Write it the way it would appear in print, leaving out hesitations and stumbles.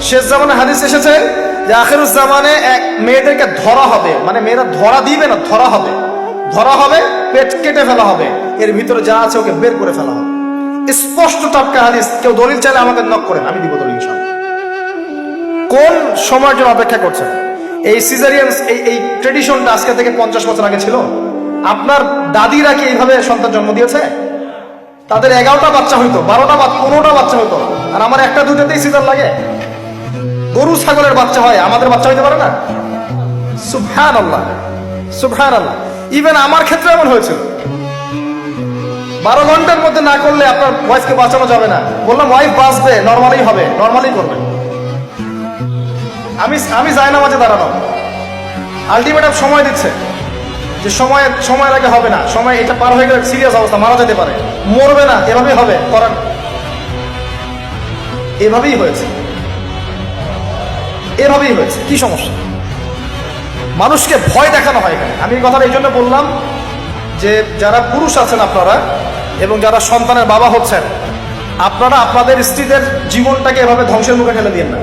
শেষ জামানে হাদিস এসেছে যে আখিরুজ জামানে মেয়েদেরকে ধরা হবে, মানে মেয়েরা ধরা দিবে না, ধরা হবে, ধরা হবে, পেট কেটে ফেলা হবে, এর ভিতরে যা আছে ওকে বের করে ফেলা হবে। স্পষ্ট টাটকা হাদিস। কেউ দলিল চাইলে আমাকে নক করেন, আমি দিব দলিল ইনশাআল্লাহ। কোন সময়ের জন্য অপেক্ষা করছেন? এই সিজারিয়ান এই ট্রেডিশনটা আজকে থেকে 50 বছর আগে ছিল? আপনার দাদিরা কি এইভাবে সন্তান জন্ম দিয়েছে? তাদের 11টা বাচ্চা হইতো, 12টা 15টা বাচ্চা হইতো, আর আমার একটা দুইটাতেই সিজার লাগে। গরু ছাগলের বাচ্চা হয়, আমাদের বাচ্চা হইতে পারে না? সুবহানাল্লাহ, সুবহানাল্লাহ। ইভেন আমার ক্ষেত্রে এমন হয়েছিল। 12 ঘন্টার মধ্যে না করলে আপনার ওয়াইফকে বাঁচানো যাবে না। বললাম ওয়াইফ বাঁচবে, নর্মালি হবে, নর্মালি করবে। আমি যাই না মাঝে দাঁড়ানো, আলটিমেটাম সময় দিচ্ছে যে সময়ের আগে হবে না, সময় এটা পার হয়ে গেলে সিরিয়াস অবস্থা, মারা যেতে পারে, মরবে না, এভাবেই হবে, করার এভাবেই হয়েছে, এভাবেই হয়েছে। কি সমস্যা? মানুষকে ভয় দেখানো হয় এখানে। আমি এই কথাটা এই জন্য বললাম যে যারা পুরুষ আছেন আপনারা এবং যারা সন্তানের বাবা হচ্ছেন, আপনারা আপনাদের স্ত্রীদের জীবনটাকে এভাবে ধ্বংসের মুখে ঠেলে দিয়েন না।